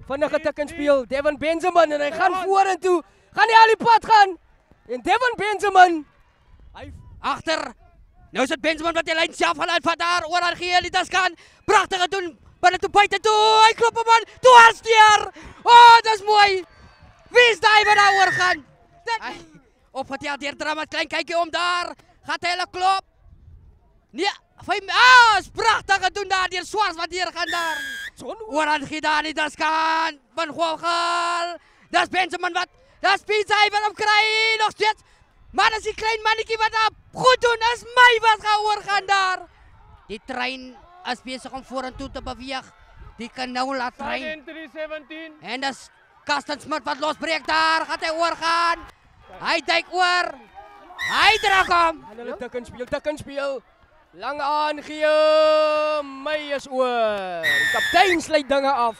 Vinnige tik en speel. Devin Benjamin en hy gaan vorentoe. Gaan hy al die pad gaan. En Devin Benjamin. Hy agter. Nou is dit Benjamin wat die lyn self gaan uitvat daar. Oor aan gee Elitas kan. Pragtige doen. Binne toe buite toe. Hy klop hom aan. Toe hartsteer. Oh, dis mooi. Wie is daai wat daar oor gaan? Opgetel deur Drama klein kykie om daar. Gaat hy hulle klop? Nee, is pragtig gedoen daar deur Swars wat hier gaan daar. Oor aan gee daar nie das kan. Van Gogal. Dis Benjamin wat. Dis Pizza wat hom kry nog steeds. Maar as die klein mannetjie wat daar goed doen is my wat gaan oorgaan daar. Die trein is besig om vorentoe te beweeg. Die kan nou laat trein. En dis Kasten Smit wat losbreek daar. Gaat hy oorgaan. Hy duik oor. Hy druk hom. En hulle tik en speel. Lang aangee. My is oor. Die kaptein sluit dinge af.